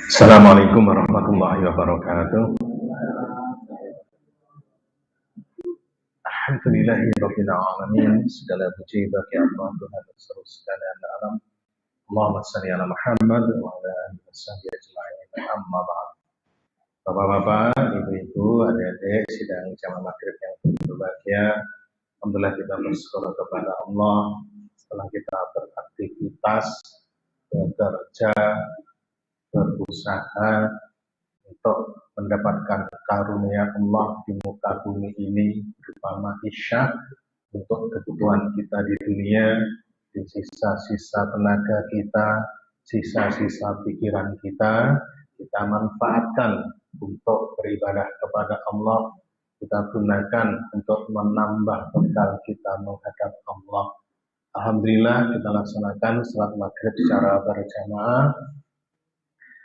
Assalamualaikum warahmatullahi wabarakatuh. Alhamdulillahirabbil alamin. Segala puji bagi Allah Tuhan seluruh sekalian alam. Allahumma shalli ala Muhammad wa ala alihi washabihi ajma'in. Amma ba'd. Bapak-bapak, ibu-ibu, adik-adik sidang jamaah maghrib yang berbahagia. Alhamdulillah kita bersyukur kepada Allah setelah kita beraktivitas, bekerja, berusaha untuk mendapatkan karunia Allah di muka bumi ini berupa maisha untuk kebutuhan kita di dunia, di sisa-sisa tenaga kita, sisa-sisa pikiran kita manfaatkan untuk beribadah kepada Allah, kita gunakan untuk menambah bekal kita menghadap Allah. Alhamdulillah kita laksanakan salat maghrib secara berjamaah.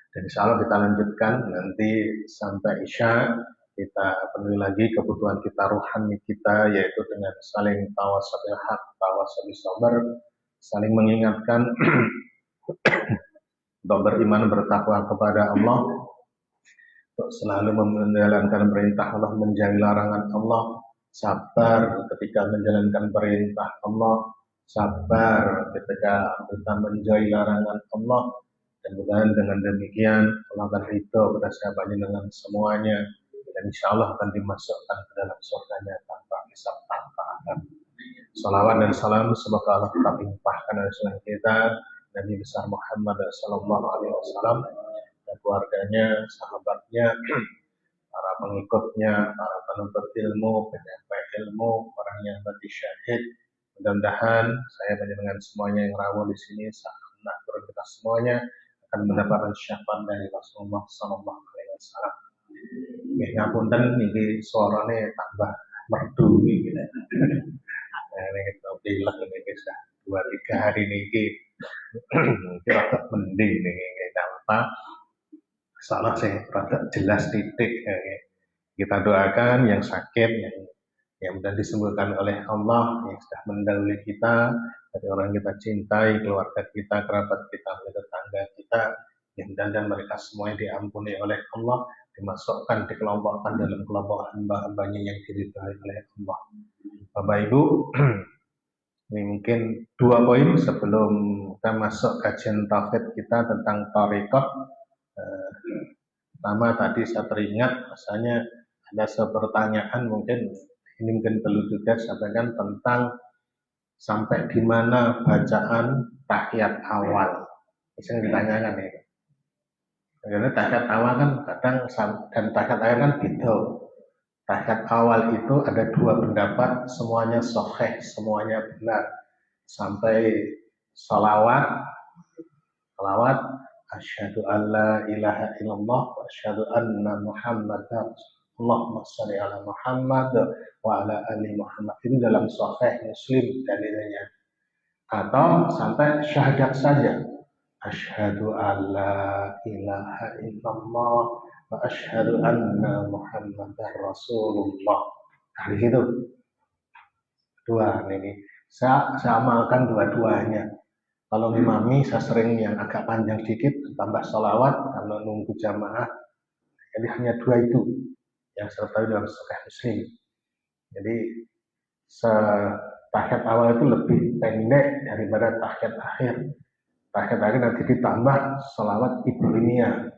Dan insya Allah kita lanjutkan nanti sampai Isya, kita penuhi lagi kebutuhan kita rohani kita, yaitu dengan saling tawasabil haq, tawasabil sabar, saling mengingatkan untuk beriman bertakwa kepada Allah, untuk selalu menjalankan perintah Allah, menjauhi larangan Allah, sabar ketika menjalankan perintah Allah, sabar ketika kita menjauhi larangan Allah. Dan mudah-mudahan dengan demikian Allah akan ridho pada sahabatnya dengan semuanya, dan insya Allah akan dimasukkan ke dalam surganya tanpa hisab, tanpa adab. Salawat dan salam semoga Allah tetap limpahkan pada kita Nabi besar Muhammad sallallahu alaihi wasallam dan keluarganya, sahabatnya, para pengikutnya, para penuntut ilmu, penyampai ilmu, orang yang mati syahid. Mudah-mudahan saya menyenangkan semuanya yang rawuh di sini, sahabat kita semuanya akan mendapatkan syafaat dari Rasulullah Sallallahu Alaihi Wasallam. Ngapunten ini suaranya tambah merdu gitu. Nah, ini kita bilang ini bisa 2-3 hari ini kira mending nih apa? Salah saya rada jelas titik. Kita doakan yang sakit, yang mudah disembuhkan oleh Allah, yang sudah mendahului kita, dari orang kita cintai, keluarga kita, kerabat kita, tetangga kita, yang dan mereka semuanya diampuni oleh Allah, dimasukkan, dikelompokkan dalam kelompok hamba-hambanya yang diridhai oleh Allah. Bapak Ibu, ini mungkin 2 poin sebelum kita masuk kajian tauhid kita tentang thariqah. Pertama tadi saya teringat, misalnya ada sebuah pertanyaan mungkin perlu juga sampaikan tentang sampai di mana bacaan tahiyat awal. Misalnya ditanyakan itu. Karena tahiyat awal kan kadang dan tahiyat akhir kan beda. Tahiyat awal itu ada 2 pendapat, semuanya sahih, semuanya benar. Sampai salawat, asyhadu alla ilaha illallah wa asyhadu anna muhammadar Allahumma sholli ala Muhammad wa ala ali Muhammad. Ini dalam Sahih Muslim dalilnya. Atau sampai syahadat saja. Asyhadu alla ilaha illallah wa asyhadu anna Muhammadar Rasulullah. Nah, di situ. 2 ini. Saya amalkan 2-duanya. Kalau ngimami saya sering yang agak panjang dikit, tambah sholawat kalau nunggu jamaah. Jadi hanya 2 itu yang saya tahu dalam Sahih Muslim. Jadi tahiyat awal itu lebih pendek daripada tahiyat akhir. Tahiyat akhir nanti ditambah sholawat Ibrahimiyah.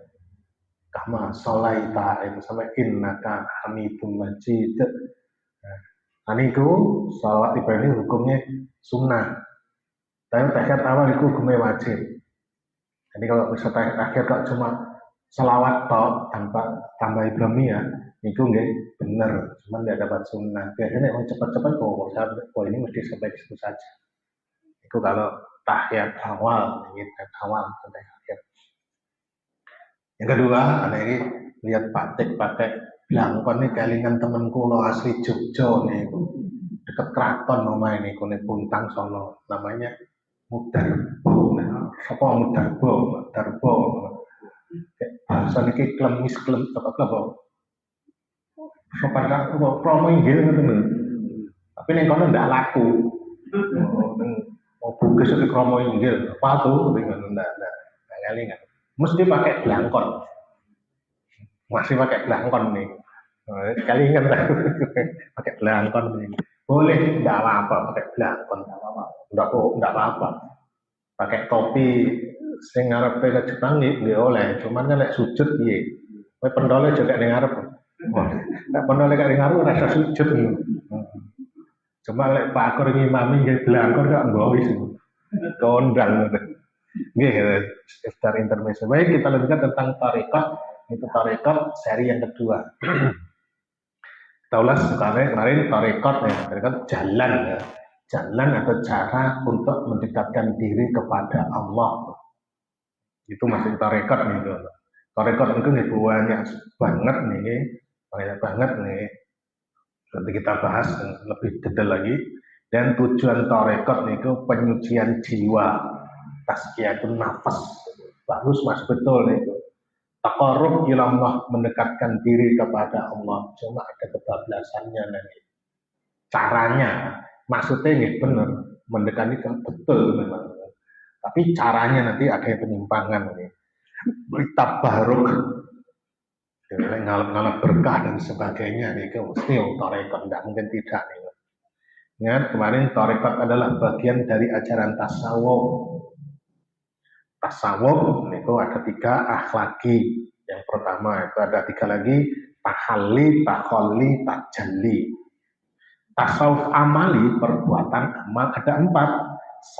Kama sholaita itu sampai innaka hamidum majid. Nah, itu sholawat Ibrahimiyah hukumnya sunnah. Tapi tahiyat awal itu hukumnya wajib. Jadi kalau bisa tahiyat akhir kok cuma sholawat toh tanpa tambah Ibrahimiyah, itu nggak benar, cuma nggak dapat sunnah. Biasanya orang cepat-cepat ini mesti sampai situ saja. Itu kalau tahiyat awal, awal sampai akhir. Yang kedua, ada ini lihat pakai belangkon nih kelingan temanku lo asli Jogja nih, dekat keraton rumah ini, kone Puntang sono, namanya Mudarbo. Apa Mudarbo? Bahasa ini klemis apa sopan kan promo inggil ngoten. Tapi ning kono ndak laku. Mau bungkus ke promo inggil. Apa tuh? Ndak ngali kan. mesti pakai belangkon, masih pakai belangkon nih. Sekali ingat pakai belangkon nih. Boleh, tidak apa-apa pakai belangkon, tidak apa-apa. Pakai topi sing ngarepe ke Jepang nggih oleh, cuman kan lek sujud piye. Kowe pendole juga ning ngarep. Wah, nek pendole gak ning ngarep rasa sujud. Cuma lek Pak Akur ngimami nggih belangkon gak nggawa wis. Kondang. Nggih, sekedar intermezzo. Baik, kita lanjutkan tentang tarekat. Itu tarekat seri yang kedua. Kita ulas kemarin tarekat ya, tarekat jalan ya. Jalan atau cara untuk mendekatkan diri kepada Allah. Itu masih tarekat nih. Tarekat itu nih banyak banget nih. Nanti kita bahas lebih detail lagi. Dan tujuan tarekat itu penyucian jiwa, tazkiyatun nafas. Bagus mas, betul itu. Taqarrub ilallah, mendekatkan diri kepada Allah. Cuma ada kebablasannya nanti. Caranya, maksudnya ini benar, mendekati betul memang. Tapi caranya nanti ada yang penyimpangan ini. Tabarruk, ngalap-ngalap berkah dan sebagainya nih, mesti tarekat, tidak mungkin tidak nih. Ingat kemarin tarekat adalah bagian dari ajaran tasawuf. Tasawuf itu ada 3 akhlaki. Yang pertama itu ada 3 lagi, tahalli, takholli, tajalli. Tasawuf amali, perbuatan amal ada 4.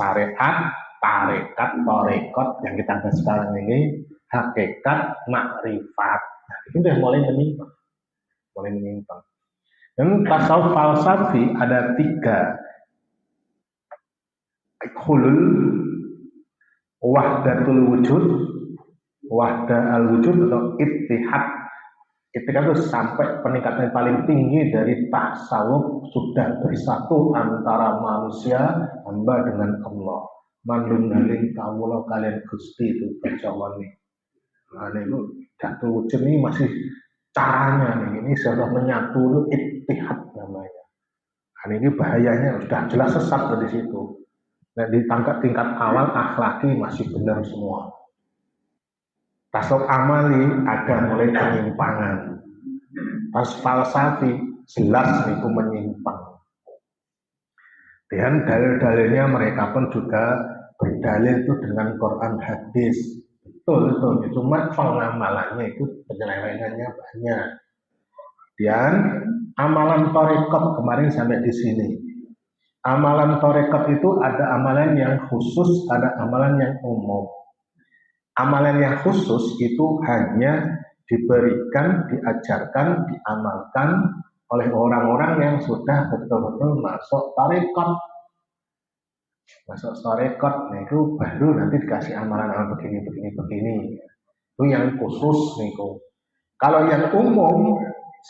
Syariat, tarekat, tarekat yang kita bahas sekarang ini, hakikat, makrifat. Nah, itu udah mulai menyimpang. Dan tasawuf falsafi ada 3. Hulul, wahdatul wujud, wahdah al wujud atau ittihad. Ittihad itu sampai peningkatan paling tinggi dari tasawuf, sudah bersatu antara manusia hamba dengan Allah. Mandungaling kawula kalian Gusti, itu baca wali. Nah ini datul wujud ini masih caranya nih, ini sudah menyatu, ittihad namanya. Nah ini bahayanya sudah jelas sesat dari situ. Nah, di tingkat awal akhlaki masih benar semua. Tasawuf amali ada mulai penyimpangan. Tasawuf falsafi jelas itu menyimpang. Dan dalil-dalilnya mereka pun juga berdalil itu dengan Quran hadis. Betul. Cuma pengamalannya itu penyelewengannya banyak. Dan amalan tarekat kemarin sampai di sini. Amalan tarekat itu ada amalan yang khusus, ada amalan yang umum. Amalan yang khusus itu hanya diberikan, diajarkan, diamalkan oleh orang-orang yang sudah betul-betul masuk tarekat. Masuk tarekat, nah itu baru nanti dikasih amalan begini. Itu yang khusus niku. Kalau yang umum,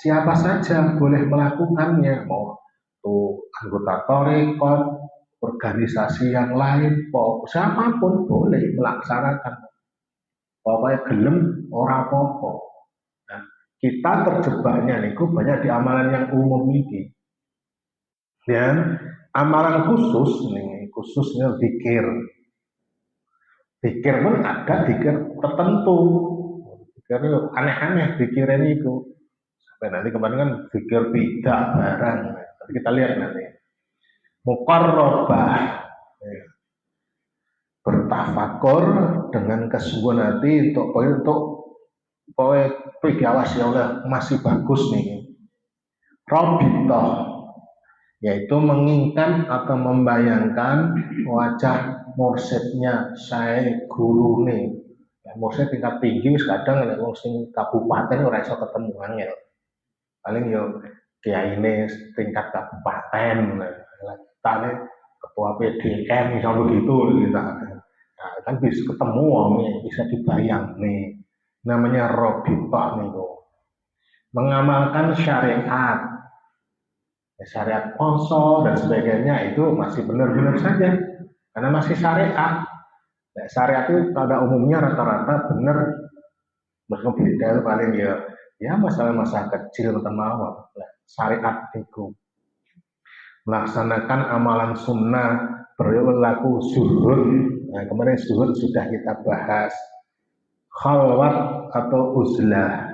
siapa saja boleh melakukannya, mau itu anggota tarekat, organisasi yang lain, siapapun boleh melaksanakan. Pokoknya gelem ora apa-apa. Nah, kita terjebaknya niku banyak di amalan yang umum ini. Dan amalan khususnya zikir. Zikir pun ada zikir tertentu. Zikir aneh-aneh zikirnya niku. Sampai nanti kemarin kan zikir bidah barang. Kita lihat nanti. Muqarrabah, bertafakur dengan kesungguhan hati untuk awas ya Allah masih bagus nih. Rabitah, yaitu mengingat atau membayangkan wajah mursyidnya, saya guru nih. Ya, mursyid tingkat tinggi kadang nek wong sing kabupaten ora iso ketemu angel. Paling yo kiai ini tingkat kabupaten, tadi ketua PDM misalnya begitu kita. Nah, kan bisa ketemu bisa dibayang nih. Namanya robitah nih, mengamalkan syariat, syariat poso dan sebagainya itu masih benar-benar saja karena masih syariat. Nah, syariat itu pada umumnya rata-rata benar, berbeda paling ya masalah-masalah kecil termawar. Syariat itu melaksanakan amalan sunnah, berlaku zuhud. Nah, kemarin zuhud sudah kita bahas. khalwat atau uzlah.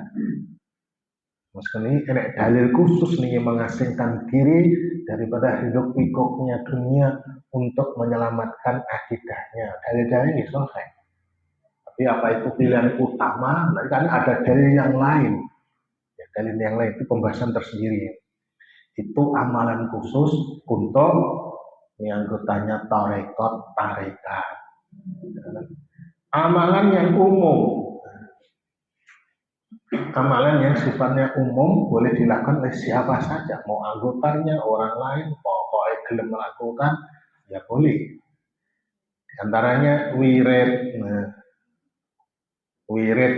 Maksudnya enek dalil khusus nih mengasingkan diri daripada hidup pikuknya dunia untuk menyelamatkan akidahnya. Dalil-dalil ini selesai. Tapi apa itu pilihan utama? Nah, kan ada dalil yang lain. Ya, dalil yang lain itu pembahasan tersendiri. Itu amalan khusus untuk yang anggotanya tarekat, tarekat. Amalan yang umum, amalan yang sifatnya umum boleh dilakukan oleh siapa saja, mau anggotanya, orang lain, pokoknya gelem melakukan, ya boleh. Di antaranya wirid, wirid,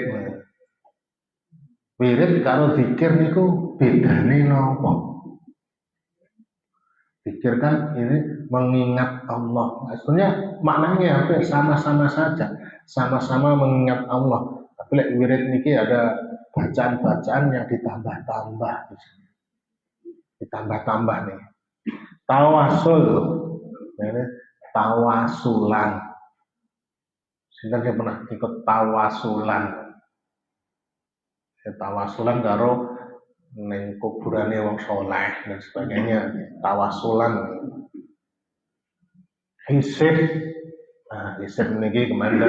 wirid kalau zikir niku bedane nopo? Zikir kan ini mengingat Allah. Maksudnya maknanya hampir sama-sama saja, sama-sama mengingat Allah. Tapi like, wirid niki ada bacaan-bacaan yang ditambah-tambah, ditambah-tambah nih. Tawasul, ini tawasulan. Sinten sing pernah ikut tawasulan? Tawasulan karo neng kuburane wong soleh dan sebagainya, tawasulan. Hisib, nah hisib ini kemana?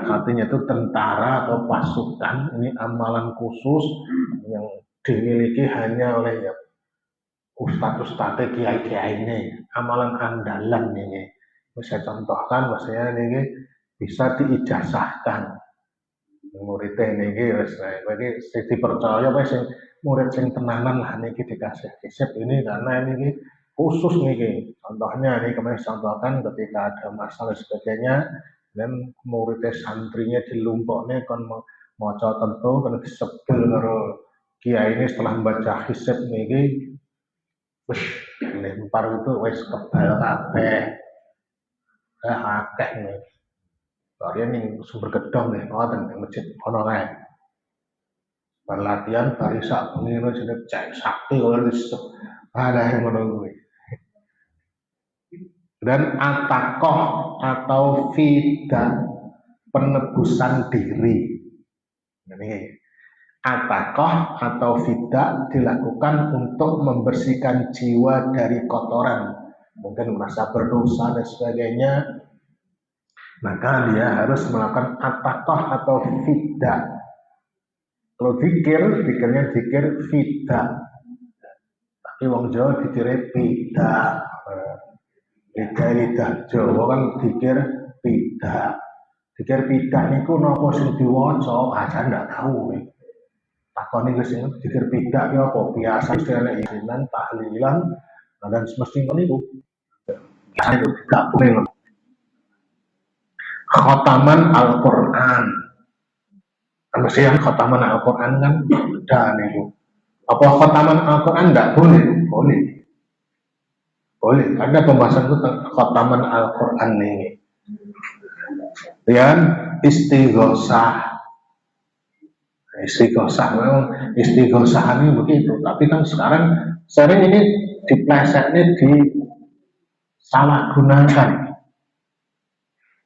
Artinya itu tentara atau pasukan. Ini amalan khusus yang dimiliki hanya oleh ya, ustadz-ustadz kiai-kiai ini. Amalan andalan ini. Bisa contohkan, maksudnya ini bisa diijazahkan. Muridnya ini, bagi dipercaya, murid yang tenanan lah ini dikasih hisib ini karena ini khusus nih. Contohnya nih kemarin contohkan ketika ada masalah sebagainya dan muridnya santrinya di Lomboknya kan mau tentu kan disebel karo kiai ini setelah membaca hisab nih wis lempar itu wis kebal kabeh akeh nih. Soalnya nih sumber gedong nih ngoten ning masjid ono kae. Berlatihan barisa pengiru jeneng cek sakti kalau disebut ada yang menunggu. Dan atakoh atau fida penebusan diri. Ini atakoh atau fida dilakukan untuk membersihkan jiwa dari kotoran, mungkin merasa berdosa dan sebagainya, maka dia harus melakukan atakoh atau fida. Kalau zikirnya zikir fida, tapi wong Jawa dikira fida. Lidah Jawa kan dikir pidak. Dikir pidak niku napa sing diwaca, aja ndak tahu. Takoni wis sing dikir pidak ya apa biasa istilahnya izinan tahlilan dan semestinya niku. Ya itu tidak boleh. Khotaman Al-Qur'an. Mestinya khotaman Al-Qur'an kan beda niku. Apa khotaman Al-Qur'an ndak boleh? Boleh. Boleh, ada pembahasan tentang khotaman Al-Quran ini. Dan istighosah. Istighosah, memang istighosah ini begitu. Tapi kan sekarang sering ini diplesetnya disalahgunakan.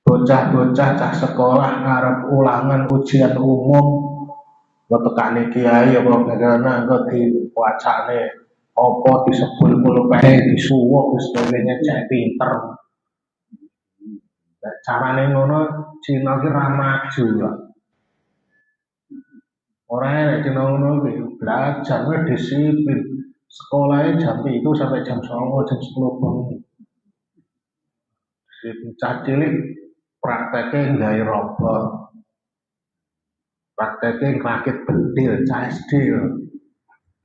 Bocah-bocah cah sekolah ngarep ulangan ujian umum, tekane kiai apa bagaimana kok diwacane apa disebul pulpen disuwuk dan sebagainya cek pinter. Nah, carane ngono Cina ki ra maju ya. Ora nek Cina ngono belajar disiplin. Sekolahnya jam 7 sampai jam 9, jam 10 bengi. Disiplin cilik prakteknya nggawe robot. Prakteknya ngrakit bentil, cah SD.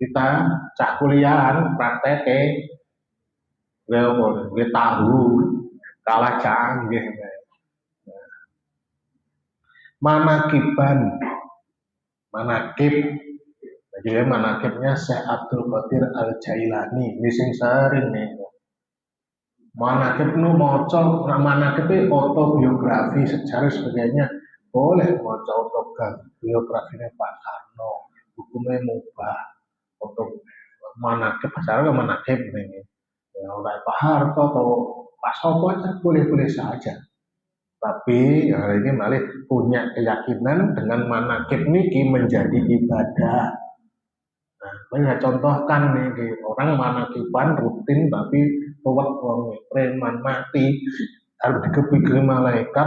Kita cak kuliahan prakteknya gue tahu kalah canggih. Manakiban, manakib, jadi manakibnya Syekh Abdul Qadir Al Jailani, ini sing sering nih. Manakib nu moco, manakib itu autobiografi sejarah sebagainya, boleh moco autobiografinya Pak Karno, hukumnya mubah. Untuk manakib pasaran manakib ini ya oleh Pak Harto atau Pak Sopo aja boleh-boleh saja Tapi hari ini malah punya keyakinan dengan manakib niki menjadi ibadah. Nah, saya contohkan nih orang manakiban rutin tapi ruwet wong preman mati harus dikepikir malaikat.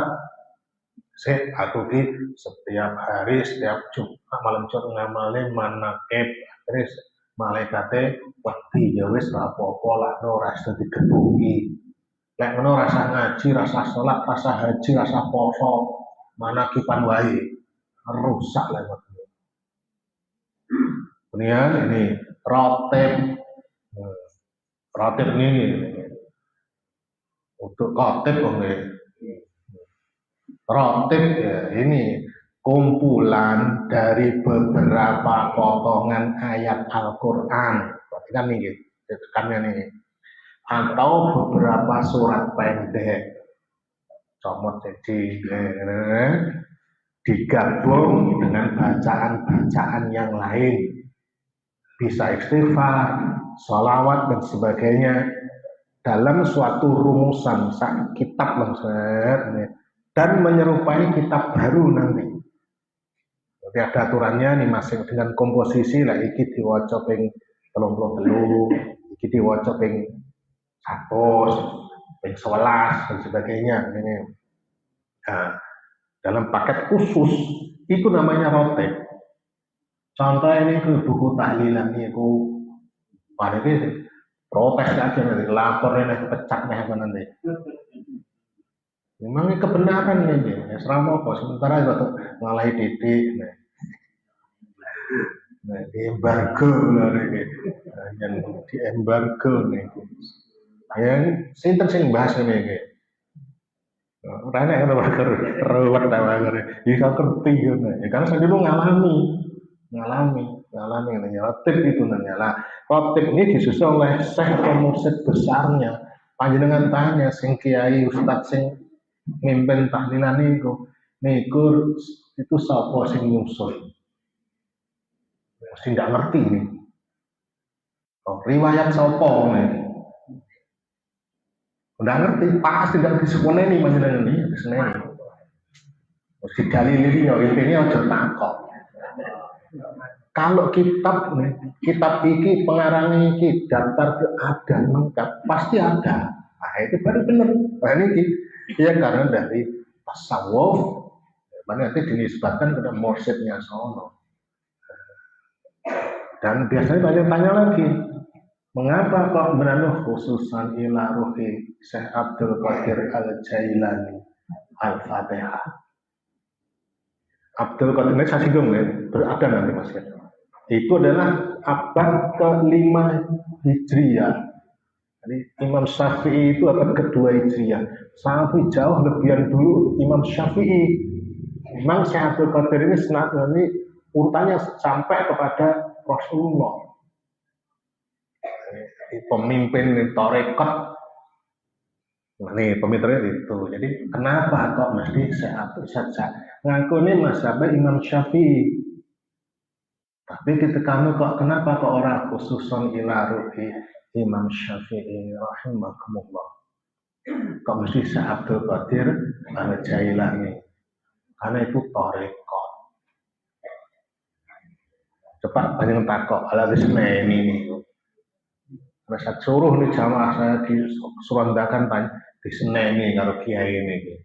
Aku ki setiap hari setiap Jumat malam Jumat ngamale manakib terus malaikate wedi ya wis ora apa-apa lah ora iso digebuki. Lek ngono rasa ngaji, rasa sholat, rasa haji, rasa poso, manakiban wae rusak lah. Kemudian ini rotib, rotib ini untuk kotib rotib ya ini kumpulan dari beberapa potongan ayat Al-Quran. Perhatikan nih, tekannya nih. Atau beberapa surat pendek. Comot jadi digabung dengan bacaan-bacaan yang lain. Bisa istighfar, sholawat dan sebagainya dalam suatu rumusan kitab langsung dan menyerupai kitab baru nanti. Jadi ada aturannya nih masing dengan komposisi lah iki diwaca ping 33, iki diwaca ping 100, ping 11 dan sebagainya ini. Nah, dalam paket khusus itu namanya rotib. Contoh ini ke buku tahlilan itu, pada ini protes aja nanti, lapornya nanti pecah nanti. Memang ini kebenaran ini, ya selama apa? Sementara itu ngalahi didik, nah di embargo lah ini, yang di embargo nih. Yang sinten sing bahas ini. Rene kan ruwet tawanger. Bisa ngerti gitu. Ya karena saya dulu ngalami rotib itu lah. Rotib ini disusun oleh syekh atau mursyid besarnya. Panjenengan tanya sing kiai ustaz sing mimpin tahlilan niku itu sapa sing nyusun. Mesti nggak ngerti nih. Oh, riwayat sapa nih. Udah ngerti, pasti tidak disekoleni panjenengan iki diseneni. Mesti dalil ya intinya aja takok. Kalau kitab iki pengarang iki daftar ke ada lengkap, pasti ada. Nah, itu baru benar. Nah, ini ya karena dari tasawuf nanti dinisbatkan kepada mursyidnya sono. Dan biasanya banyak tanya lagi, mengapa kok menanuh khususan ila ruhi Syekh Abdul Qadir Al-Jailani Al-Fatihah. Abdul Qadir ini saya singgung ya, berada nanti Mas ya. Itu adalah abad ke-5 Hijriah. Jadi Imam Syafi'i itu abad ke-2 Hijriah. Sampai jauh lebihan dulu Imam Syafi'i. Memang Syekh Abdul Qadir ini urutannya sampai kepada Rasulullah. Pemimpin tarekat. Nah, nih pemimpinnya itu. Jadi kenapa kok mesti satu saja? Ngaku ini mazhabnya Imam Syafi'i. Tapi ketika kok kenapa kok orang khususon ila ruhi Imam Syafi'i rahimakumullah. Kok mesti Syekh Abdul Qadir Al-Jailani? Karena itu tarekat. Cepat banyak takok ala ini. Rasa suruh nih jamaah saya di surandakan tanya di seneni kalau kiai ini.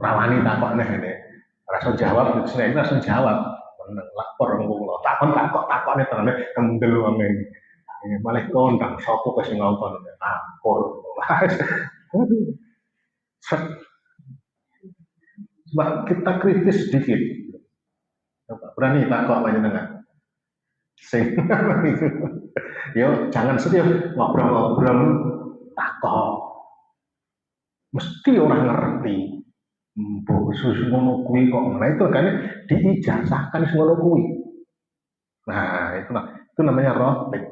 Rawani takok nih ini. Rasa jawab di seneni langsung jawab. Lapor ngomong takon nih tenan kendel wong ini. Malah kondang sopo kasih ngomong lapor. Sebab kita kritis sedikit. Berani takok panjenengan. Sing yo jangan sedih ngobrol-ngobrol takok. Mesti orang ngerti. Mbok susu ngono kuwi kok ngene itu kan diijazahkan ngono kuwi. Nah, itu namanya rotib.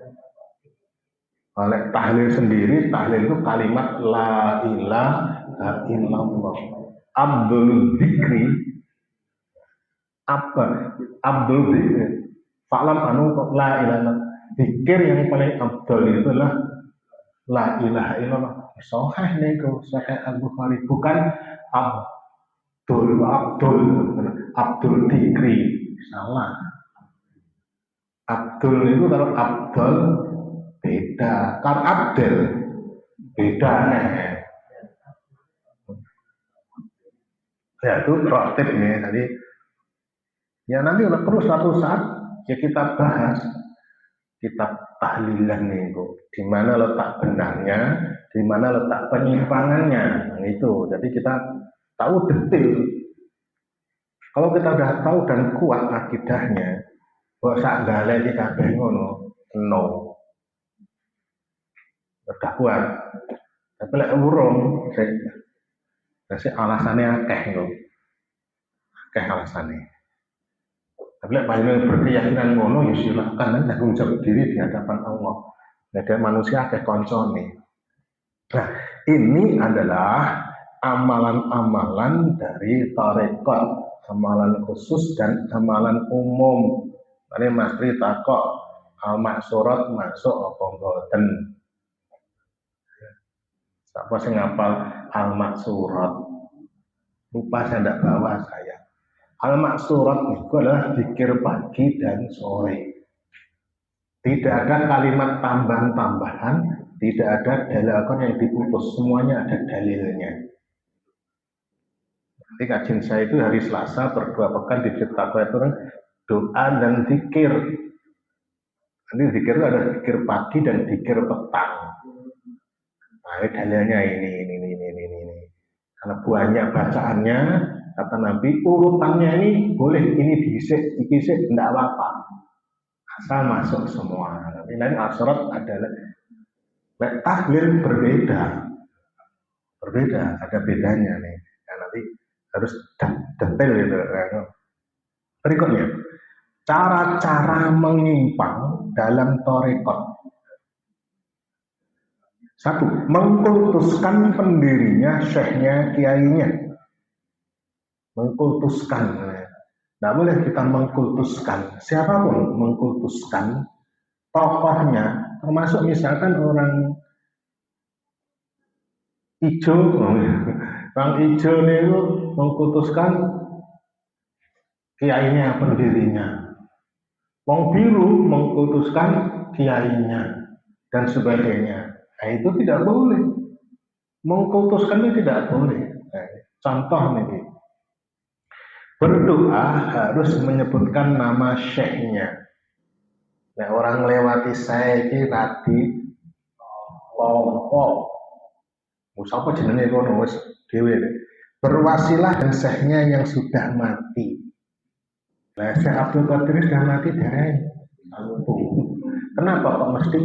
Oleh tahlil sendiri, tahlil itu kalimat la ilaha illallah. Abdul dzikri Abdul dzikri Fa'lam anu la ilaha illallah. Zikir yang paling abdul itu adalah la ilaha illallah. Sahih niku Sahih Al-Bukhari, bukan Abdul Abdul Dikri. Salah. Abdul itu kalau Abdul beda, kalau Abdul beda nih. Ya itu rotib nih tadi. Ya nanti kalau perlu suatu saat ya kita bahas kitab tahlilan nih, di mana letak benarnya, di mana letak penyimpangannya. Nah, itu. Jadi kita tahu detail. Kalau kita udah tahu dan kuat akidahnya, kok sak gale iki kabeh ngono, no. Udah kuat. Tapi lek urung, sik alasannya akeh lho. Akeh alasannya. Tapi lek panjenengan berkeyakinan ngono ya silakan, tanggung jawab diri di hadapan Allah. Ada manusia akeh koncone. Nah, ini adalah amalan-amalan dari tarekat, amalan khusus dan amalan umum. Ini Mas Tri takok al-maksurat masuk apa mboten? Siapa sing ngapal al-maksurat? Lupa saya tidak bawa saya. Al-maksurat itu adalah zikir pagi dan sore. Tidak ada kalimat tambahan-tambahan, tidak ada dalilkan yang diputus, semuanya ada dalilnya. Jadi kajian saya itu hari Selasa berdua pekan di Ciptaku itu kan doa dan zikir. Nanti zikir itu ada zikir pagi dan zikir petang. Nah, ini dalilnya ini. Karena banyak bacaannya, kata Nabi, urutannya ini boleh ini diisik, tidak apa-apa. Asal masuk semua. Ini al-surat adalah tahlil berbeda, ada bedanya nih. Nah, nanti harus detail itu. Berikutnya, cara-cara menyimpang dalam tarekat. Satu, mengkultuskan pendirinya, syekhnya, kiainya. Mengkultuskan. Tidak boleh kita mengkultuskan. Siapapun mengkultuskan tokohnya, termasuk misalkan orang hijau. Orang hijau itu mengkultuskan kiainya, pendirinya. Orang biru mengkultuskan kiainya dan sebagainya. Nah, itu tidak boleh. Mengkultuskan itu tidak boleh. Nah, contoh nih, berdoa harus menyebutkan nama syekhnya. Nah, orang lewati saya ini tadi lompok. Musapa jenenge kono wis dhewe. Berwasilah dan syekhnya yang sudah mati. Nah, Syekh Abdul Qadir sudah mati dari kenapa kok mesti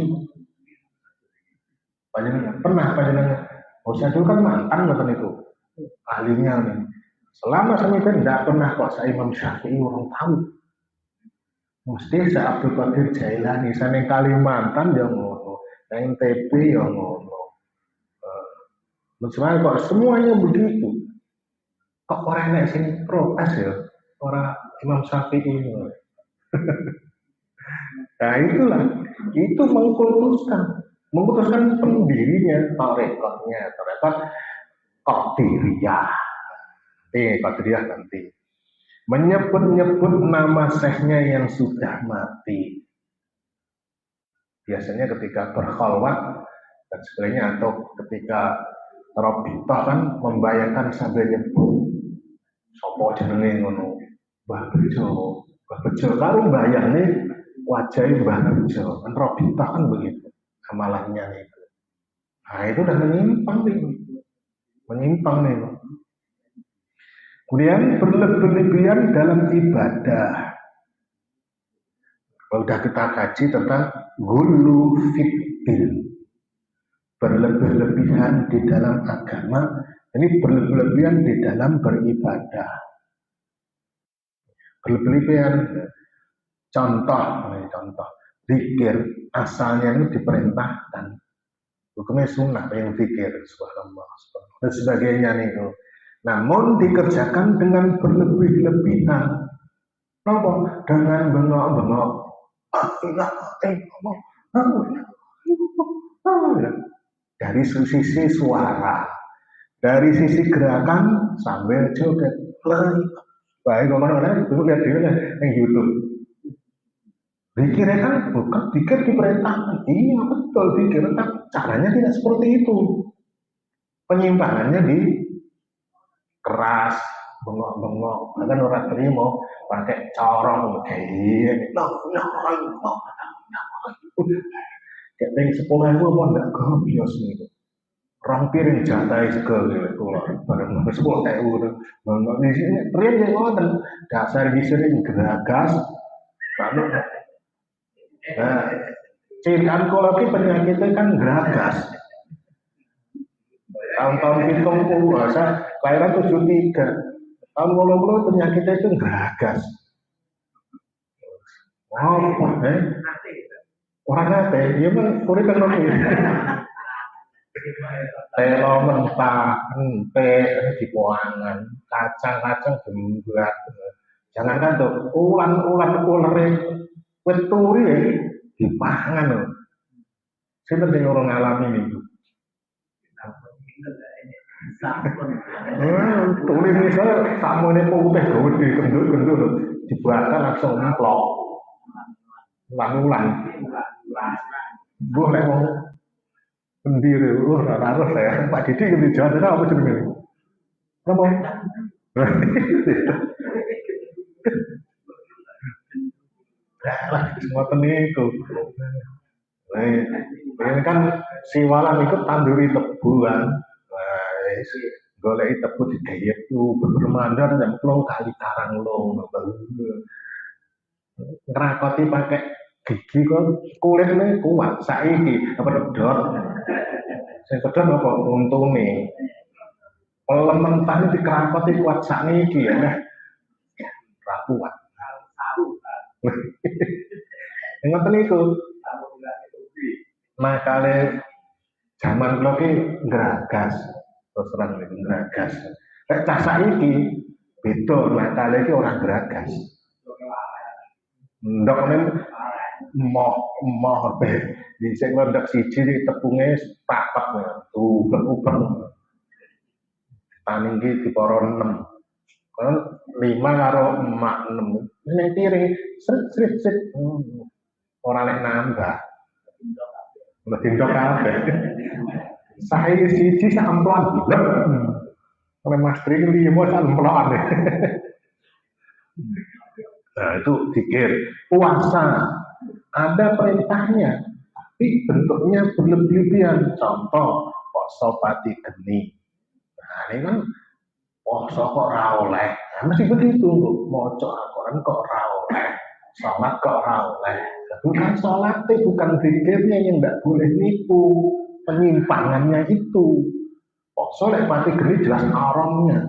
panjenengan? Saya dulu kan mantan ngoten itu. Ahlinya nih. Selama saya tidak pernah kok saya Imam Syafi'i orang tahu. Mesti saya Abdul Qadir Jailani, saya yang Kalimantan ya ngono, yang NTB ya ngono. Sebenarnya kok semuanya begitu. Kok orang yang sini protes ya, orang Imam Syafi'i. Nah itulah, itu mengkultuskan pendirinya, tarekatnya, tarekat Qadiriyah. Qadiriyah nanti. Menyebut-nyebut nama syekhnya yang sudah mati. Biasanya ketika berkhalwat dan sebagainya, atau ketika Robitoh kan membayangkan sambil nyebut sopo jenenge ngono, Mbah Bejo karo mbayangne wajah Mbah Bejo. Kan Robitoh kan begitu amalannya itu. Nah itu udah menyimpang nih. Kemudian berlebihan dalam ibadah. Sudah kita kaji tentang gulu fiddin, berlebihan di dalam agama. Ini berlebihan di dalam beribadah. Berlebihan. Contoh, zikir asalnya ini diperintahkan. Hukumnya sunnah yang zikir, subhanallah, dan sebagainya nih. Namun dikerjakan dengan berlebih-lebihan. Kenapa? Dengan bengok-bengok. dari sisi suara, dari sisi gerakan sambil joget. Baik kemana-mana itu lihat dia yang YouTube. Dikira kan bukan, pikir diperintahkan. Iya betul, dikira kan caranya tidak seperti itu. Penyimpangannya di keras, bengok-bengok, bahkan orang terima pakai corong kayak gini. Kayak pengen 10.000 apa enggak kebios nih. Rong piring jatai segel keluar bareng 10.000. Bengok di sini riyen yang ngoten. Dasar iki sering geragas. Lalu nah, cirian onkologi penyakitnya kan geragas. Tahun-tahun 70, saya kelahiran 73. Tahun 80 penyakitnya itu geragas. Oh, orang nate, iya kan kulit kan ini. Telo mentah, ente di buangan, kacang-kacang gembat. Jangankan tuh ulan-ulan ulere weturi ya dipangan loh. Saya sing orang ngalami itu. Tuli misalnya sama ini putih gede gendut-gendut dibakar langsung nemplok. Ulan-ulan. Gue lek mau sendiri, harus saya. Pak Didi yang di Jawa Tengah apa jenenge? Apa? Semua itu. Ini kan si walan itu tanduri tebuan. Golek tebu digayet tuh bermandan dan pulau kali karang lo. Ngerakoti pakai gigi kok kulitnya kuat. Saiki apa pedot? Saya pedot apa untune? Kalau mentah ini dikerakoti kuat saiki ya. Rapuat. Ngoten niku. Makale zaman kula ki ngeragas, terus terang niku ngeragas. Lek cah saiki beda, makale iki ora ngeragas. Ndok men moh di sing ndok siji tepunge papat tuh berubah. Tani iki diporo 6. Kan 5 karo emak 6. Ning piring srit. Ora nek nambah. Udah tindak kabeh. Saya siji sak amplon. Oleh Mas Tri 5 sak amplon. Nah, itu dikir puasa ada perintahnya, tapi bentuknya berlebihan. Contoh poso pati geni. Nah, ini kan poso kok ora oleh. Nah, masih begitu, maca Al-Qur'an kok ora oleh. Salat kok ora oleh. Bukan sholat, bukan zikirnya yang tidak boleh nipu, penyimpangannya itu. Poso lek pati geni jelas haramnya.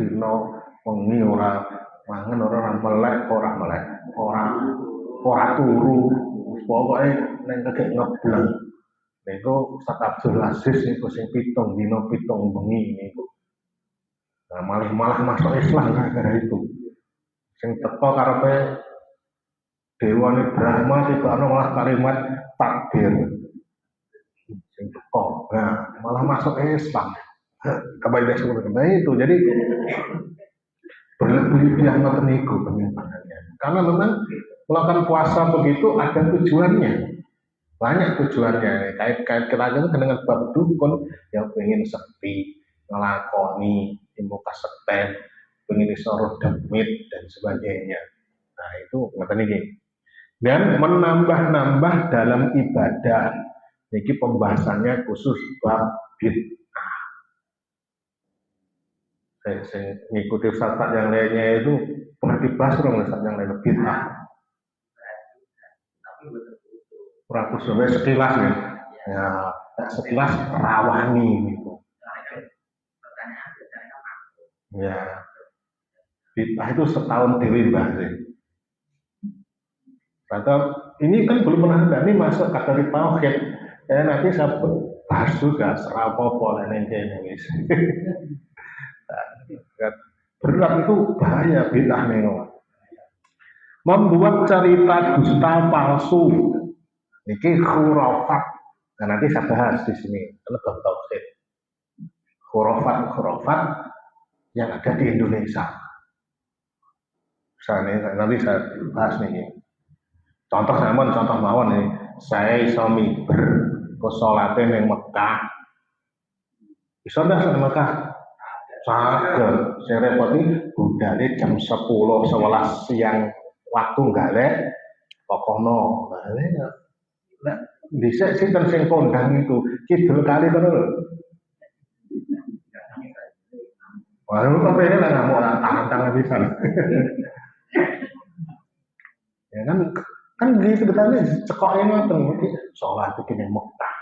Dino wengi ora mangan ora melek, ora turu. Pokoke ning kegek ngebleng. Niku Ustaz Abdul Aziz niku sing 7 dino 7 bengi niku. Nah, malah masuk Islam gara-gara itu. Sing teko karepe Dewane Brahma tiba malah kalimat takbir. Sing teko. Nah, malah masuk Islam. Kebaikan seperti itu. Jadi berlebihan ngoten niku penyimpangannya. Karena memang melakukan puasa begitu ada tujuannya. Banyak tujuannya. Kait-kait kita dengan bab dukun yang pengen sepi, ngelakoni, muka seten, pengen disuruh demit dan sebagainya. Nah, itu ngoten niki. Dan menambah-nambah dalam ibadah. Ini pembahasannya khusus bab bid'ah. Saya ngikuti Ustaz yang lainnya itu pernah dibahas dong Ustaz yang lain bid'ah. Ratus sampai sekilas ya. Ya, sekilas rawani gitu. Ya. Bid'ah itu setahun dirimbah sih. Atau ini kan belum pernah ada, ini masuk kategori tauhid. Nanti saya bahas juga serapopo dan ini. Berat itu bahaya bid'ah nih. Membuat cerita dusta palsu. Ini khurafat. Nah, nanti saya bahas di sini tentang tauhid. Khurafat yang ada di Indonesia. Misalnya nanti saya bahas nih. Contoh mawon nih. Saya iso miber ke salate ning Mekah. Iso ndak ning Mekah? Saged. Sing repot iki budale jam 10, 11 siang waktu galek kokono. Nah, dhisik sinten sing kondang itu kidul kali kono lho. Wah, kok pengen lah ngamuk lah tangan pisan. Ya kan gitu betulnya cekoknya ngoten iki salat iki ning Mekah.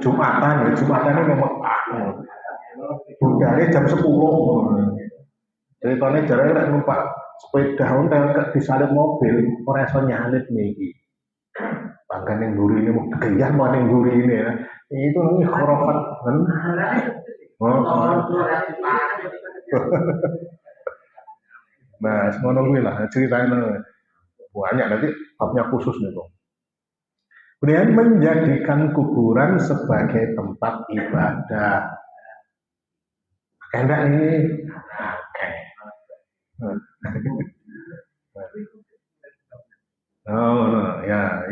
Jumatan ning Mekah. Budale jam 10. Jadi kalau jarang lek numpak sepeda ontel disalip mobil ora iso nyalip niki. Bahkan yang guri ini mau kegiatan mau yang guri ini ya. Itu nih khurafat kan. Nah, semono kuwi lah ceritain banyak nanti babnya khusus nih kok. Kemudian menjadikan kuburan sebagai tempat ibadah. Enggak ini oke. Oh, ya,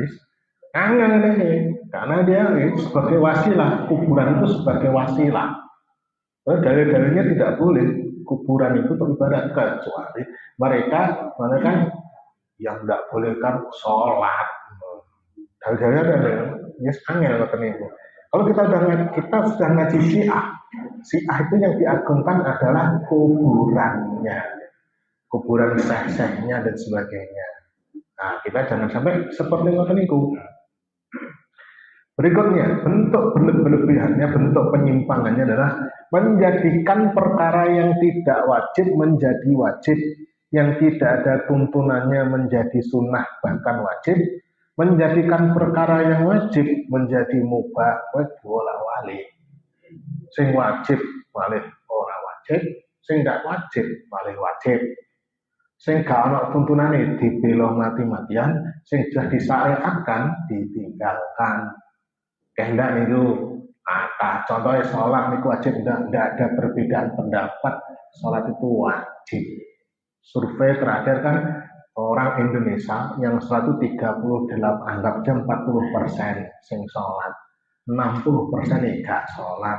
kangen ini karena dia sebagai wasilah, kuburan itu sebagai wasilah. Dalil-dalilnya tidak boleh kuburan itu beribadah kecuali mereka yang tidak boleh kan sholat. Dalil-dalilnya ada, ya angel itu. Kalau kita sudah ngaji Syiah itu yang diagungkan adalah kuburannya, kuburan syekh-syekhnya dan sebagainya. Nah, kita jangan sampai seperti itu. Berikutnya, bentuk berlebihannya, bentuk penyimpangannya adalah menjadikan perkara yang tidak wajib menjadi wajib, yang tidak ada tuntunannya menjadi sunnah bahkan wajib, menjadikan perkara yang wajib menjadi mubah, wali. Sing wajib malih ora wajib, sing tidak wajib malih wajib. Sing gak ana tuntunane dibela mati-matian, sing sudah disyariatkan ditinggalkan. Kehendak itu contohnya sholat itu wajib, tidak ada perbedaan pendapat, sholat itu wajib. Survei terakhir kan orang Indonesia yang 138 anggap aja 40% sing sholat, 60% enggak sholat.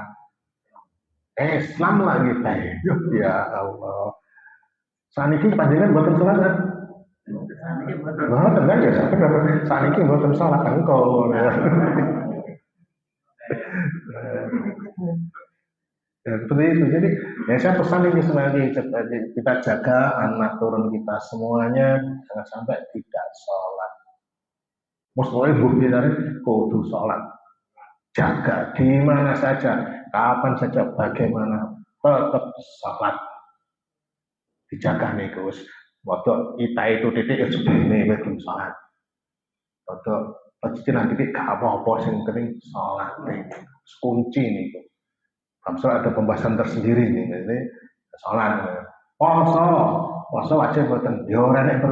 Islam lagi hidup ya Allah. Saat ini panjenengan buatan sholat kan? Buatan kan ya, saat ini buatan sholat engkau. Ya, seperti itu. Jadi ya saya pesan ini sebenarnya kita jaga anak turun kita semuanya jangan sampai tidak sholat. Mustahil bukti dari kudu sholat. Jaga di mana saja, kapan saja, bagaimana tetap sholat. Dijaga nih Gus. Waktu kita itu titik ini belum sholat. Waktu pecilan titik gak apa-apa sing penting sholat nih. Kunci nih. Kamsul ada pembahasan tersendiri nih. Jadi sholat. Poso wajib boten. Ya ora nek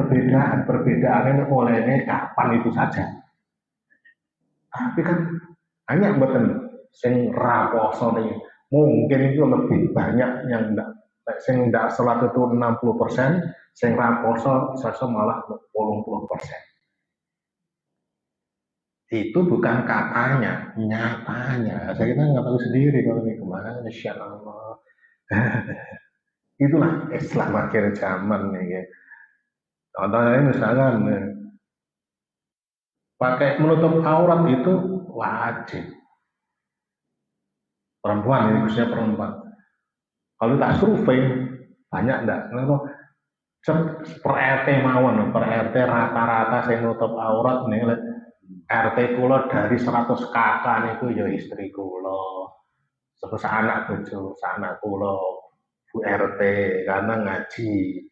perbedaannya mulainya kapan itu saja. Tapi kan hanya boten sing ra poso nih. Mungkin itu lebih banyak yang enggak. Sing ndak sholat itu 60%, sing ra poso bisa malah 80%. Itu bukan katanya, nyatanya. Saya kita nggak tahu sendiri kalau ini kemana, insya Allah. Itulah Islam akhir zaman nih. Contohnya misalkan pakai menutup aurat itu wajib. Perempuan ini khususnya perempuan. Kalau tak survei banyak enggak? Per RT mawon, per RT rata-rata saya nutup aurat nih. RT kula dari 100 kakak niku ya istri kula. Terus anak bojo, anak kula Bu RT karena ngaji.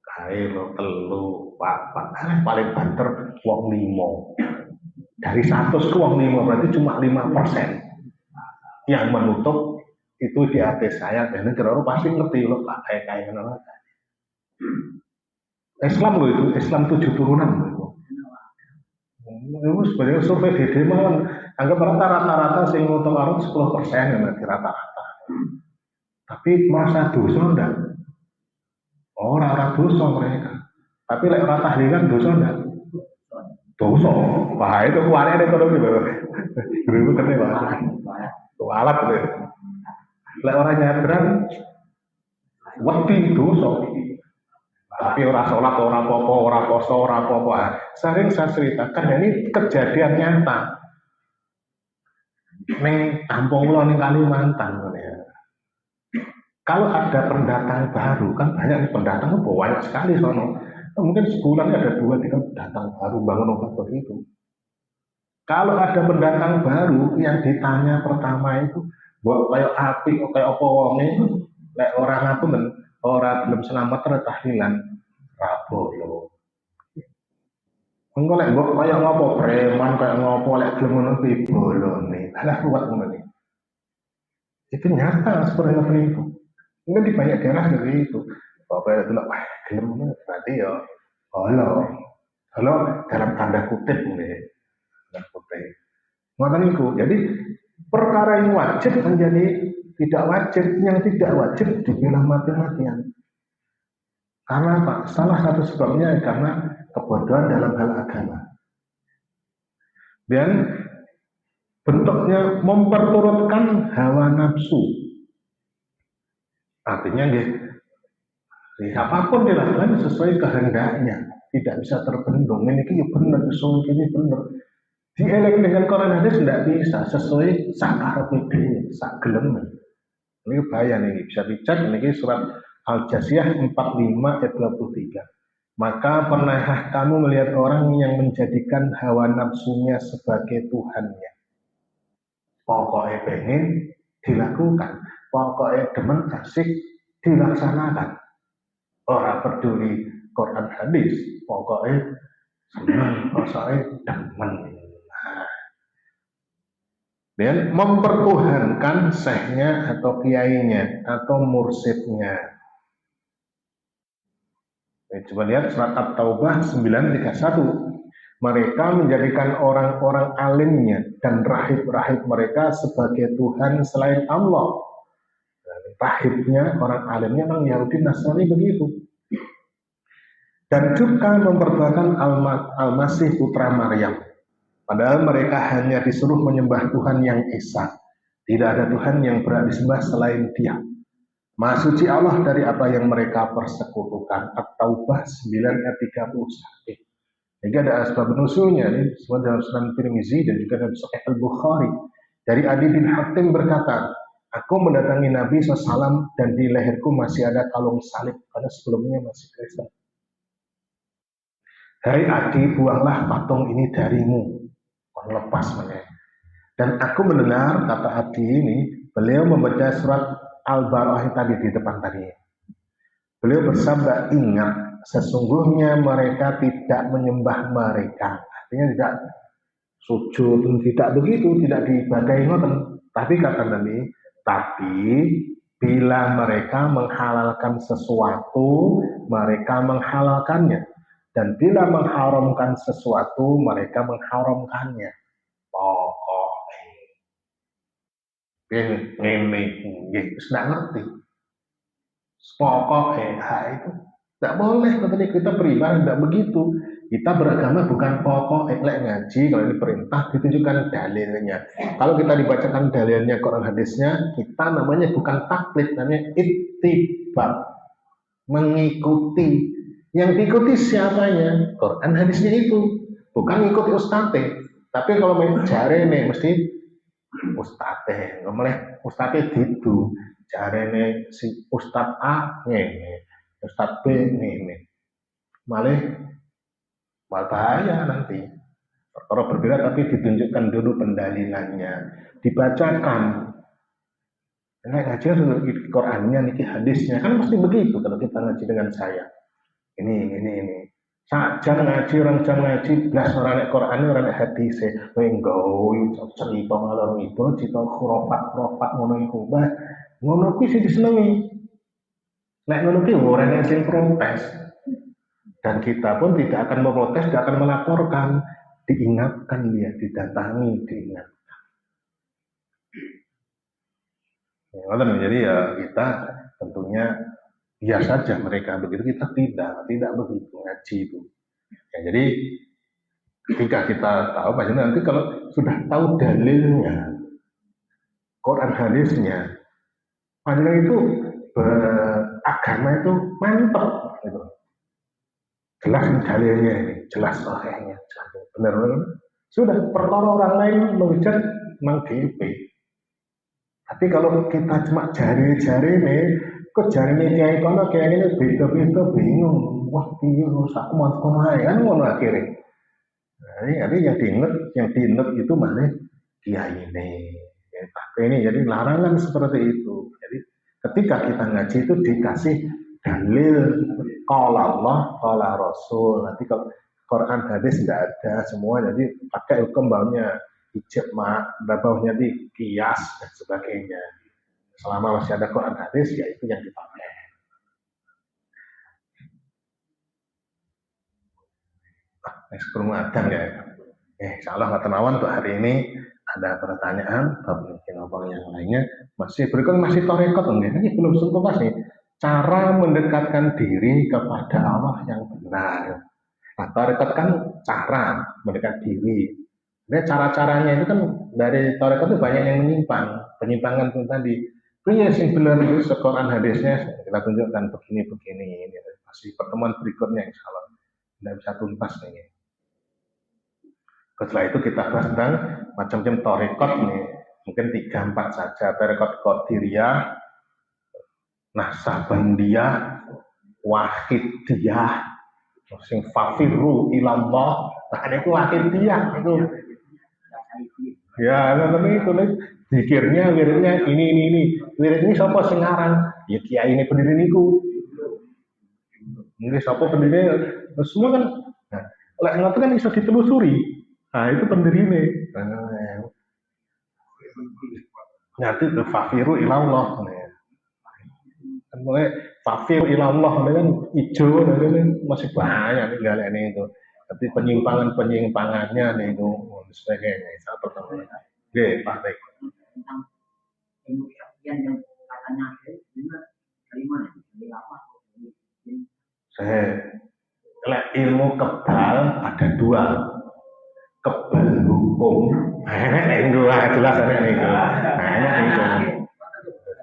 Kae lo telu, papat, paling banter wong 5. Dari 100 ke wong 5 berarti cuma 5% yang menutup itu di RT saya, dan kira-kira pasti ngerti loh Pak kayak mana. Islam loh itu, Islam 7 turunan loh. Itu sebenarnya survei DD mah anggap rata-rata sing ngutang orang 10% ya nanti rata-rata. Tapi merasa dosa enggak? Orang dosa mereka. Tapi lek ora tahlilan dosa enggak? Dosa. Bahaya itu kuane ekonomi lho. Guru kene Pak. Alat lho. Lek ora nyadran wedi dosa. Tapi ora sholat, ora apa-apa, ora poso, ora apa-apa. Sering saya ceritakan ini kejadian nyata. Ning kampung kula ning Kalimantan ya. Kalau ada pendatang baru, kan banyak nih pendatang, banyak sekali sono. Mungkin sebulan ada 2-3 pendatang baru bangun obat itu. Kalau ada pendatang baru yang ditanya pertama itu, buat kayak api, kayak apa wonge, lek orang apa men, orang belum selamat tahlilan, rabolo. Engko lek mbok kayak ngopo preman, kayak ngopo lek gelem ngono kuwi bolone. Alah kuat ngono iki. Itu nyata seperti itu. Mungkin di banyak daerah seperti itu. Bapak itu lah, gelem berarti ya halo dalam tanda kutip nih, tanda kutip. Ngoten niku. Jadi perkara yang wajib menjadi tidak wajib, yang tidak wajib dibilang mati-matian. Karena apa? Salah satu sebabnya karena kebodohan dalam hal agama. Dan bentuknya memperturutkan hawa nafsu. Artinya apapun dilakukan sesuai kehendaknya, tidak bisa terbendung. Ini benar, ini benar. Dielek dengan Quran hadis tidak bisa sesuai sakar PD, sagelem. Ini bahaya nih, bisa dicek ini surat Al-Jasiyah 45 ayat 23. Maka pernahkah kamu melihat orang yang menjadikan hawa nafsunya sebagai Tuhannya? Pokoknya pengen dilakukan, pokoknya demen asik dilaksanakan. Orang peduli Quran hadis, pokoknya senang, pokoknya demen. Dan mempertuhankan syekhnya atau kiainya atau mursyidnya. Coba lihat surat At-Taubah 931. Mereka menjadikan orang-orang alimnya dan rahib-rahib mereka sebagai Tuhan selain Allah. Rahibnya, orang alimnya, orang Yahudi Nasrani begitu. Dan juga mempertuhankan Al-Masih putra Maryam. Padahal mereka hanya disuruh menyembah Tuhan yang Esa. Tidak ada Tuhan yang berhak disembah selain Dia. Maha suci Allah dari apa yang mereka persekutukan. At-Taubah 9 ayat 31. Jadi ada asbab nusulnya ini semua dalam Sunan Tirmizi dan juga dalam Sahih Al-Bukhari. Dari Adi bin Hatim berkata, aku mendatangi Nabi SAW dan di leherku masih ada kalung salib karena sebelumnya masih Kristen. Hai Adi, buanglah patung ini darimu. Lepas mana. Dan aku mendengar kata Adi ini, beliau membaca surat Al-Baqarah tadi di depan tadi. Beliau bersabda, ingat, sesungguhnya mereka tidak menyembah mereka. Artinya tidak sujud, tidak begitu, tidak diibadahi ngoten. Tapi kata Nabi, tapi bila mereka menghalalkan sesuatu, mereka menghalalkannya. Dan bila mengharamkan sesuatu, mereka mengharamkannya. Ini, sudah ngerti. Pokoknya itu tidak boleh. Kita beribadah tidak begitu. Kita beragama bukan pokok ngaji. Kalau ini perintah ditunjukkan dalilnya. Kalau kita dibacakan dalilnya Quran hadisnya, kita namanya bukan taklid, namanya ittiba, mengikuti. Yang diikuti siapanya? Quran hadisnya itu. Bukan ngikuti ustadz. Tapi kalau main jare nih mesti ustadz. Ngomongnya ustadz itu jare nih si ustadz A nih, ustadz B nih. Malah bahaya nanti. Perkara berbeda tapi ditunjukkan dulu pendalilannya, dibacakan. Ngaji Qurannya niki hadisnya kan pasti begitu kalau kita ngaji dengan saya. Ini. Jam ngaji, orang jam ngaji, belas orang Quran, orang hadis. Wenggo, cerita ngalor itu, cerita khurafat ngono iku. Bah, ngono kuwi sing disenengi. Nek ngono kuwi orang yang sing protes. Dan kita pun tidak akan memprotes, tidak akan melaporkan. diingatkan dia, didatangi, diingatkan. Jadi ya kita tentunya biar saja mereka begitu, kita tidak begitu ngaji itu. Ya, jadi ketika kita tahu, pasti nanti kalau sudah tahu dalilnya, Quran hadisnya, padahal itu beragama itu mantap, gitu. Jelas dalilnya ini, jelas sahihnya, benar-benar. Sudah perkara orang lain mengejar menggipe. Tapi kalau kita cuma jari-jari nih, kok jari ini kayak kono kayak ini beda-beda bingung. Wah, piye rusak mau kono kan ngono akhirnya. Nah, jadi yang diinget itu mana kiai ini. Tapi ini jadi larangan seperti itu. Jadi ketika kita ngaji itu dikasih dalil qala Allah, qala Rasul. Nanti kalau Quran hadis tidak ada semua, jadi pakai hukum baunya ijma, bawahnya di kias dan sebagainya. Selama masih ada Quran hadis, ya itu yang dipakai. Sebelum adhan ya. Insya Allah ketenawan untuk hari ini ada pertanyaan, mungkin apa yang lainnya. Berikut masih torekot, ini belum tuntas nih. Cara mendekatkan diri kepada Allah yang benar. Nah, torekot kan cara mendekat diri. Jadi cara-caranya itu kan dari torekot itu banyak yang menyimpang, penyimpangan itu tadi. Punya sing benar itu Quran hadisnya kita tunjukkan begini. Ini masih pertemuan berikutnya insya Allah tidak bisa tuntas ini. Setelah itu kita bahas tentang macam-macam torekot nih, mungkin 3-4 saja. Torekot Qadiriyah, Naqsabandiyah, Wahidiyah, sing fafiru ilallah. Nah, itu Wahidiyah itu. Ya, tapi itu nih wiridnya ini. Wirid ini siapa sing ngaran? Ya kiai ini pendiri niku. Ini siapa pendiri? Semua kan. Nah, lek ngoten kan bisa ditelusuri. Nah, itu pendiri ini. Nanti itu fafiru ilallah. Kan mulai fafir ilallah kan hijau, kan masih banyak nih ini itu. Tapi penyimpangannya nih itu sebagainya. Saya pertama. Oke, Pak Tek. Tentang ilmu kesaksian yang katanya dari mana? Dari apa? Ilmu kebal ada 2. Kebal hukum, itu jelas ini itu. Itu.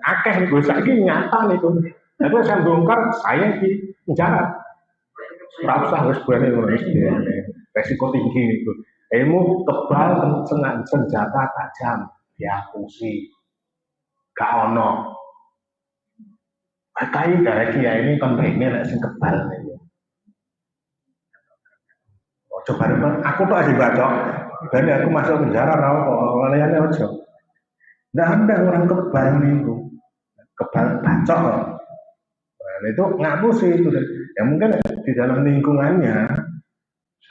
Akeh gue saiki nyata nih tuh. Tapi saya bongkar saya di penjara. Rasa harus berani ngurus resiko tinggi itu. Ilmu kebal senjata tajam diakusi. Gak ono. Kayak kiai ini kan ini lah sing kebal nih. Coba aku tuh aja baca, dan aku masuk penjara kok layannya aja. Nggak ada orang kebal itu, kebal bacok. Nah, itu ngaku sih itu. Ya mungkin di dalam lingkungannya,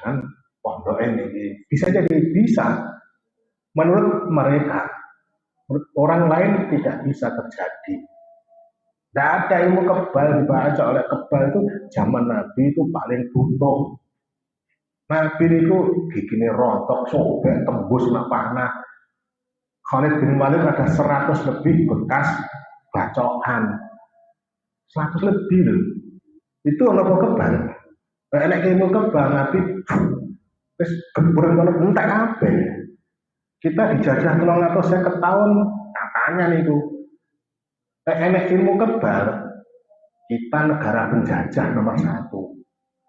kan pondok ini bisa jadi bisa. Menurut mereka, menurut orang lain tidak bisa terjadi. Tidak ada ilmu kebal dibaca oleh kebal itu zaman Nabi itu paling butuh. Nabi itu gini rontok, sobek, tembus, nak panah. Khalid bin Walid ada 100 lebih bekas bacokan. 100 lebih loh. Itu apa kebal? Enak ilmu kebal, Nabi terus gemburan kalau entek apa? Kita dijajah 300 tahun, katanya nih itu. Enak ilmu kebal, kita negara penjajah nomor 1.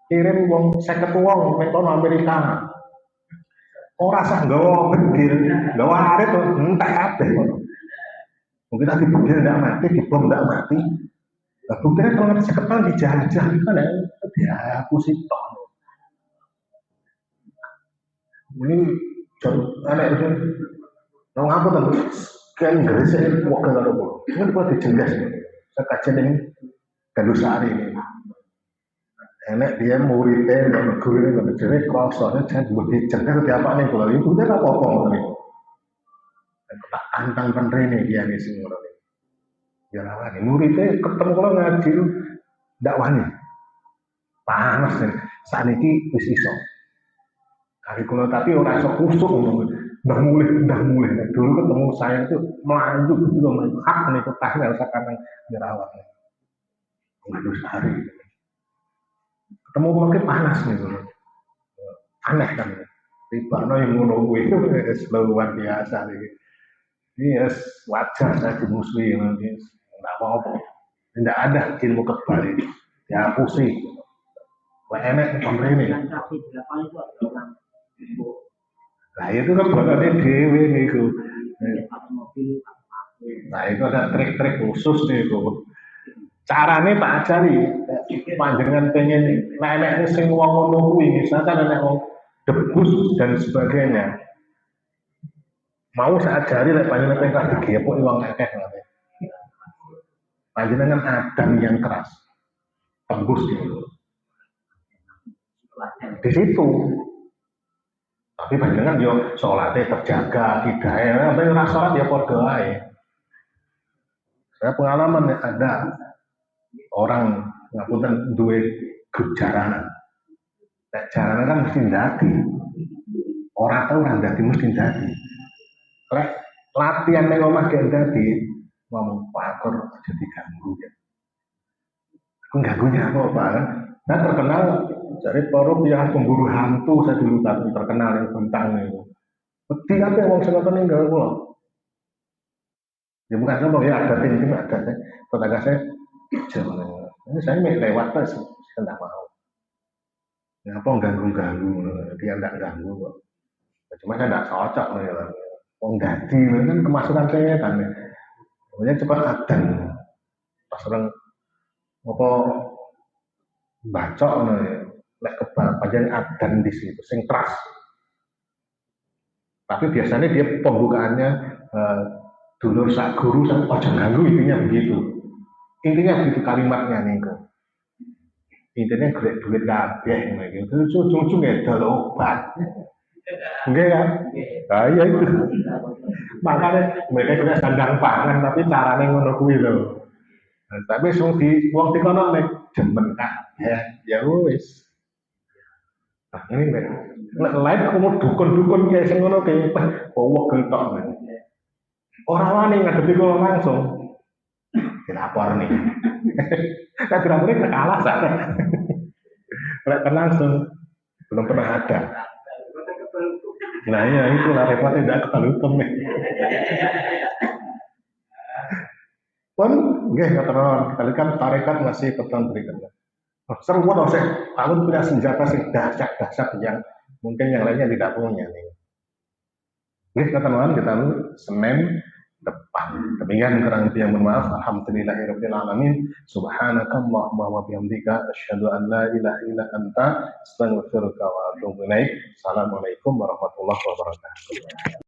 Kirim wong 50 wong ning kono Amerika. Ora sah nggawa bedil, nggawa arit entek kabeh kono. Mungkin tadi bedil ndak mati, dibom ndak mati. Lah buktinya kalau ngerti seketal dijajah kan ya dihapus itu. Ini anak itu nang apa tuh? Kan gresik wong kan ada. Ini buat dijelas. Saya kajian ini Gandusari ini. Enak dia muridnya dan gurunya nggak jadi krosonya jangan lebih cenderung apa nih kalau itu dia apa nih tak tantang penrene dia nih semua nih ya lah nih muridnya ketemu kalau ngaji dakwahnya panas nih saat ini wis iso Hari kulo tapi orang iso kusuk, udah mulai. Nah, dulu ketemu saya itu melaju gitu, hak nih petahnya sekarang dirawat. Waduh sehari. Ketemu makin panas gitu, aneh kan. Tiba yang ngono itu luar biasa nih. Ini wajar saya di muslim, ini nggak apa-apa. Tidak ada ilmu kebal ini. Dihapusi. Wah enak pemerintah. Nah itu kan buatannya dewe nih itu. Nah itu ada trik-trik khusus nih itu. Caranya tak ajari. Panjenengan pengen nenek sing wong ngono kuwi, misalkan nenek wong debus dan sebagainya. Mau saya ajari lek panjenengan pengen digepuk wong akeh ngene. Panjenengan adan yang keras. Tembus gitu. Di situ. Tapi panjenengan yo salate terjaga, hidayah, apa yang salat ya padha ae. Saya pengalaman ada orang ngapunten duwe grup jaranan. Nek jaranan kan mesti ndadi. Ora tau ora ndadi mesti ndadi. Lek latihan ning omah gek ndadi, ngomong pakor aja diganggu ya. Aku ganggunya apa, Pak? Nah terkenal dari forum yang pemburu hantu saya dulu terkenal yang bentang itu. Beti apa yang mau saya tinggal gua? Ya bukan sama ya ada tim ada saya. Tetangga saya jangan. Ini saya lewat pas saya tidak mau. Ngapa ganggu-ganggu? Dia tidak ganggu kok. Cuma saya tidak cocok nih. Wong dadi kan kemasukan saya kan. Pokoknya cepat adan. Pas orang apa bacok nih. Lek kebal panjang adan di situ, sing trust. Tapi biasanya dia pembukaannya dulur sak guru sak ojo ganggu intinya begitu. Intinya begitu kalimatnya nih kok. Intinya golek duit kabeh gitu. Ujung-ujung edol obat. Enggak kan? Nah, iya itu. Makanya mereka juga sandang pangan tapi caranya ngono kuwi lho. Nah, tapi sing di wong dikono nek demen kabeh ya wis. Nah, ini lain aku mau dukun-dukun kayak sing ngono kayak bawa gentok. Orang wani ngadepi kula langsung. Dilapor nih. Saya kira-kira kalah saya. Mereka langsung belum pernah ada. Nah ya itulah repotnya tidak kepala hukum nih. Pun nggih katakan kali kan tarekat masih petang berikutnya. Seru banget sih. Aku punya senjata sih dahsyat yang mungkin yang lainnya tidak punya nih. Nggih katakan kita Senin depan. Demikian kurang lebih yang bermaaf. Alhamdulillahirabbil alamin. Subhanakallahumma wa bihamdika asyhadu an la ilaha illa anta astaghfiruka wa atubu ilaik. Assalamualaikum warahmatullahi wabarakatuh.